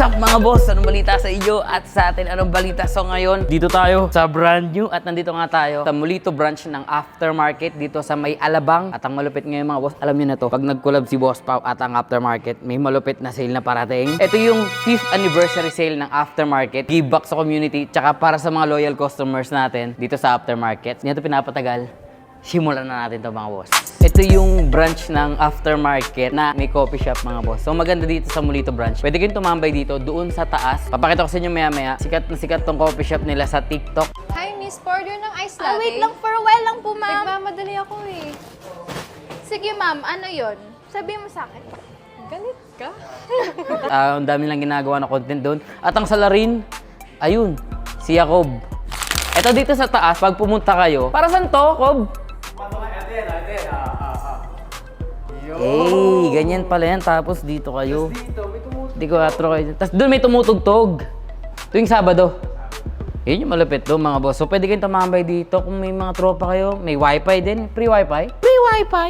What's up mga boss? Anong balita sa iyo at sa atin? Anong balita? So ngayon, dito tayo sa brand new at nandito nga tayo sa Mulito branch ng Aftermarket dito sa May Alabang. At ang malupit ngayon mga boss, alam niyo na to, pag nag-collab si Boss Pao at ang Aftermarket, may malupit na sale na parating. Ito yung 5th anniversary sale ng Aftermarket. Give back sa community, tsaka para sa mga loyal customers natin dito sa Aftermarket. Hindi ito pinapatagal. Simulan na natin to mga boss. Ito yung branch ng Aftermarket na may coffee shop mga boss. So maganda dito sa Mulito branch. Pwede kayong tumambay dito doon sa taas. Papakita ko sa inyo maya-maya. Sikat na sikat tong coffee shop nila sa TikTok. Hi, Miss. Order ng ice latte. Wait lang, for a while lang po, ma'am. Nagmamadali ako eh. Sige, ma'am. Ano yon? Sabihin mo sa akin. Galit ka? Ang dami lang ginagawa na content doon. At ang salarin, ayun, si Jacob. Ito dito sa taas, pag pumunta kayo, para saan to, Kob? Eh, ganyan pala yan. Tapos dito kayo. Di ko atro kayo. Tapos doon may tumutugtog. Tuwing Sabado. Yun yung malupit doon mga boss. So pwede kayong tumambay dito kung may mga tropa kayo. May wifi din. Free wifi. Free wifi.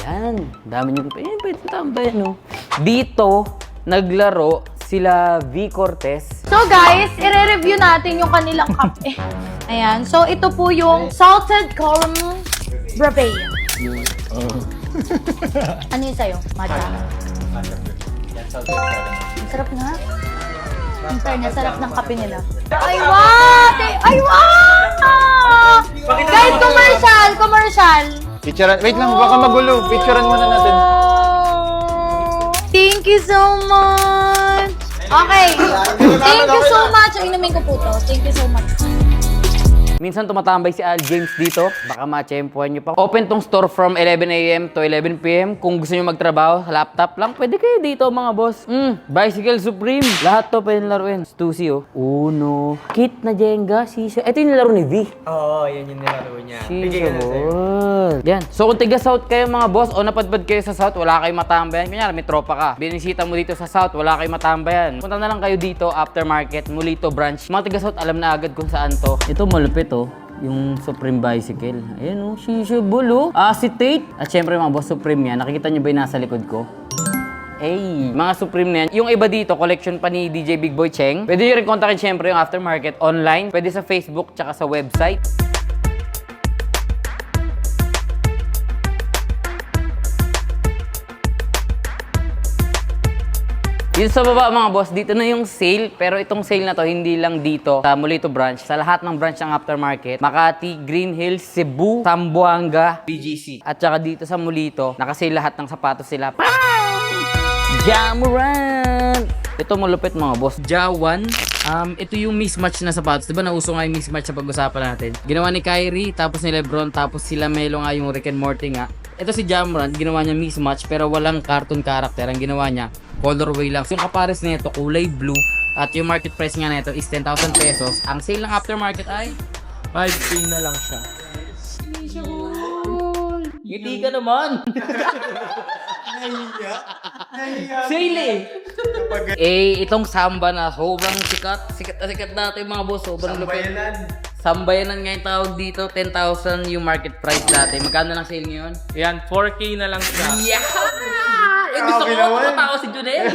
Yan. Dami nyo. Yan, pwede tambay, no? Dito, naglaro sila V. Cortez. So, guys, i-review natin yung kanilang kape. Ayan. So, ito po yung salted caramel frappe. Ano yun sa'yo? Matcha? Ang sarap nga. Ang fairness, sarap ng kape nila. Ay, what? Ay, what? Guys, commercial! Commercial! Picturean, wait lang, baka magulo. Picturean muna natin. Thank you so much! Okay. Thank you so much. Inumin ko po to. Thank you so much. Minsan tumatambay si Al James dito. Baka ma-tsempuhan nyo pa. Open tong store from 11 a.m. to 11 p.m. Kung gusto nyo magtrabaho sa laptop lang, pwede kayo dito mga boss. Bicycle Supreme. Lahat to pwede laruin. Stussy oh. Uno. Kit na Jenga. Sisha. Ito yung nilaro ni V. Oo, yan yung nilaro niya. Sisha ball. Yan. So kung tiga South kayo mga boss o napadpad kayo sa South, wala kayong matambayan. Kunyari may tropa ka. Binisita mo dito sa South, wala kayong matambayan. Punta na lang kayo dito, Aftermarket, Mulito branch. Mga tiga South, alam na agad kung saan to. Ito malupit oh. Yung Supreme Bicycle. Ayan o, shisha ball o. Acetate. At syempre mga boss, Supreme yan. Nakikita nyo ba yung nasa likod ko? Ay, mga Supreme na yan. Yung iba dito, collection pa ni DJ Big Boy Cheng. Pwede nyo rin kontakin syempre yung Aftermarket online. Pwede sa Facebook tsaka sa website. Dito sa baba mga boss, dito na yung sale. Pero itong sale na to, hindi lang dito sa Mulito branch. Sa lahat ng branch ng Aftermarket. Makati, Green Hills, Cebu, Zamboanga, BGC. At saka dito sa Mulito, nakasale lahat ng sapatos sila. Jamorant! Ito malupit mga boss. Jawan. Ito yung mismatch na sapatos. Diba nauso nga yung mismatch sa pag-usapan natin? Ginawa ni Kyrie, tapos ni Lebron, tapos sila Melo nga yung Rick and Morty nga. Ito si Jamorant, ginawa niya mismatch pero walang cartoon character. Ang ginawa niya, colorway lang. So yung kapares nito, kulay blue. At yung market price nga nito is 10,000 pesos. Ang sale ng Aftermarket ay 5K na lang siya. Hindi ka naman. Sale eh. Eh, itong Samba na sobrang sikat. Sikat na sikat natin mga boss. Sobrang lupit. Sambayanan nga yung tawag dito. 10,000 yung market price dati. Magkano lang sale ngayon? Yan, 4K na lang siya. Yeah! Eh, gusto ko tumatawa si Junel.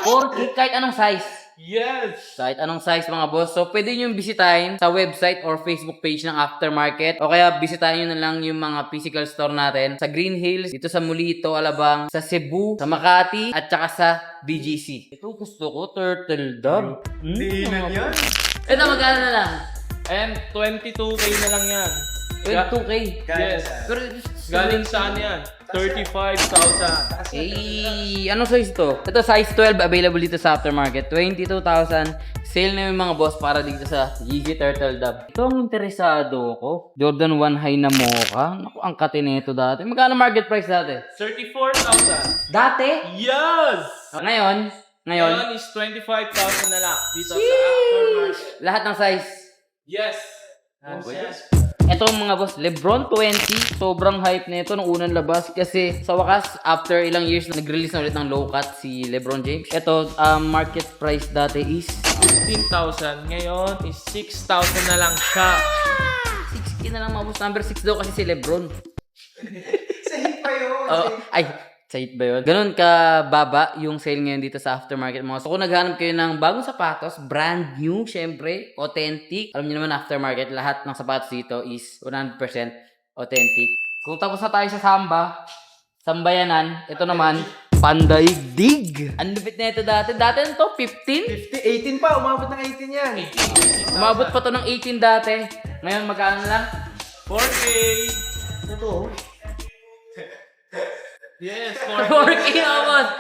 4K kahit anong size. Yes! Kahit anong size mga boss. So, pwede nyo bisitahin sa website or Facebook page ng Aftermarket. O kaya bisitahin nyo na lang yung mga physical store natin sa Green Hills, dito sa Mulito, Alabang, sa Cebu, sa Makati, at saka sa BGC. Ito gusto ko, Turtle Dove. Hindi na yan. Ito magkano na lang? And 22K na lang yan. 22K. Yes. Pero, Galing saan yan? 35,000. eh, anong size to? Ito size 12, available dito sa Aftermarket. 22,000. Sale na yung mga boss para dito sa Yeezy Turtle Dove. Ito ang interesado ko. Jordan 1 High na mocha. Naku, ang katinito dati. Magkano market price dati? 34,000. Dati? Yes! Ngayon? Ngayon is 25,000 na lang. Dito sa Aftermarket. Lahat ng size. Yes! Yes. Ito mga boss, Lebron 20. Sobrang hype nito nung unang labas. Kasi sa wakas, after ilang years, nag-release na ulit ng low cut si Lebron James. Ito, market price dati is 15,000. Ngayon is 6,000 na lang siya. 6K na lang mga boss. Number 6 daw kasi si Lebron. Sa'yo pa yun. Ay, Site ba yun? Ganun ka baba yung sale ngayon dito sa aftermarket mo. So kung naghanap kayo ng bagong sapatos, brand new, syempre, authentic. Alam niyo naman aftermarket, lahat ng sapatos dito is 100% authentic. Kung tapos na tayo sa Sambayanan, ito naman, Pandaigdig. Ang lupit na ito dati. Dati na to, 15? 18 pa, umabot ng 18 yan. Umabot pa to ng 18 dati. Ngayon magkano lang? 4K. Ito. Yes, 4K almost.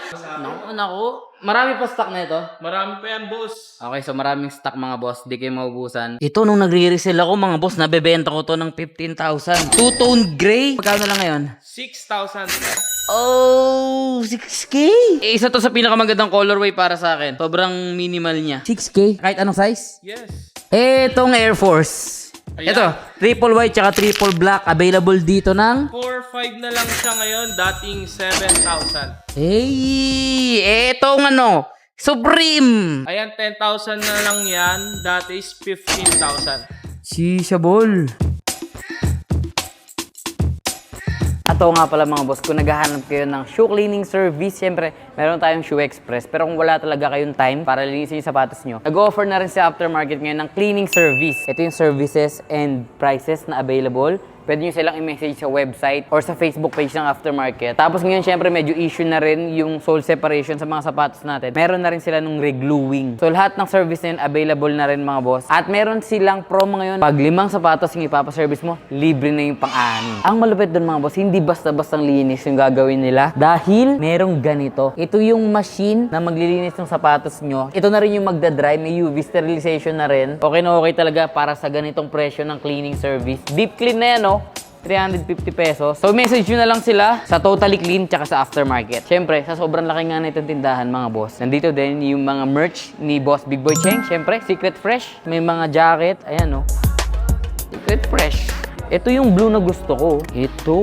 Naku. Marami pa stock na ito. Marami pa yan, boss. Okay, so maraming stock mga boss. Di kayo maubusan. Ito, nung nagre-resell ako mga boss, nabebenta ko to ng 15,000. Two-tone gray. Magkano lang ngayon? 6,000. Oh, 6K. Isa to sa pinakamagandang colorway para sa akin. Sobrang minimal niya. 6K? Kahit anong size? Yes. Etong Air Force. Ayan. Ito, triple white tsaka triple black. Available dito ng... 4,500 na lang siya ngayon, dating 7,000. Hey, etong ano, Supreme. Ayan, 10,000 na lang yan, dati is 15,000. Shishabol. Ato nga pala mga boss, kung naghahanap kayo ng shoe cleaning service, syempre, meron tayong Shoe Express. Pero kung wala talaga kayong time para linisin yung sapatos nyo, nag-offer na rin sa aftermarket ngayon ng cleaning service. Ito yung services and prices na available. Pwede nyo silang i-message sa website or sa Facebook page ng aftermarket. Tapos ngayon, syempre, medyo issue na rin yung sole separation sa mga sapatos natin. Meron na rin sila nung re-gluing. So, lahat ng service na yun, available na rin mga boss. At meron silang promo ngayon. Pag 5 sapatos yung ipapaservice mo, libre na yung pang-anim. Ang malupit doon mga boss, hindi basta-bastang linis yung gagawin nila. Dahil merong ganito. Ito yung machine na maglilinis ng sapatos nyo. Ito na rin yung magdadry. May UV sterilization na rin. Okay na okay talaga para sa ganitong presyo ng cleaning service. Deep clean na yan, no? 350 pesos. So, message nyo na lang sila sa Totally Clean tsaka sa aftermarket. Siyempre, sa sobrang laki nga na itong tindahan, mga boss. Nandito din yung mga merch ni Boss Big Boy Cheng. Siyempre, Secret Fresh. May mga jacket. Ayan, no? Secret Fresh. Ito yung blue na gusto ko. Ito.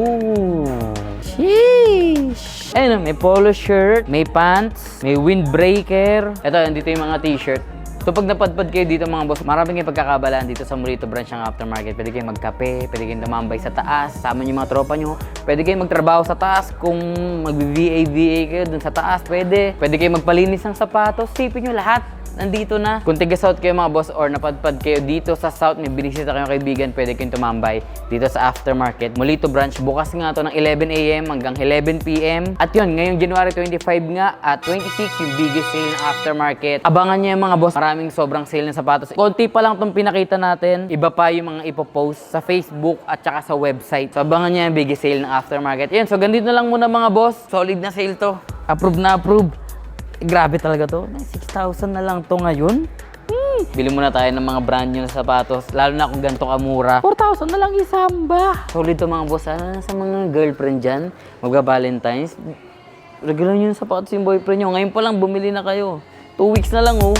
Sheesh. Ayun, may polo shirt, may pants, may windbreaker. Ito, nandito yung mga t-shirt. So pag napadpad kayo dito mga boss, maraming kayong pagkakabalaan dito sa Mulito branch ng aftermarket. Pwede kayong magkape, pwede kayong tumambay sa taas, sama niyo mga tropa nyo. Pwede kayong magtrabaho sa taas kung mag-VA kayo dun sa taas, pwede. Pwede kayong magpalinis ng sapatos, sipin nyo lahat. Nandito na. Kung taga-south kayo mga boss or napadpad kayo dito sa south, may binisita kayong kaibigan, pwede kayong tumambay dito sa aftermarket. Mulito branch, bukas nga to ng 11 AM hanggang 11 PM. At yun, ngayong January 25 nga at 26 yung biggest sale ng aftermarket. Abangan nyo yung mga boss, maraming sobrang sale ng sapatos. Konti pa lang itong pinakita natin. Iba pa yung mga ipopost sa Facebook at saka sa website. So abangan nyo yung biggest sale ng aftermarket. Yan, so ganito na lang muna mga boss. Solid na sale to. Approve na approve. Grabe talaga to. 6,000 na lang to ngayon. Bili muna tayo ng mga brand new na sapatos. Lalo na kung ganito kamura. 4,000 na lang isamba. Solid to mga boss. Sa mga girlfriend dyan, magka-Valentine's, regalan nyo yung sapatos yung boyfriend nyo. Ngayon pa lang, bumili na kayo. 2 weeks na lang, oh.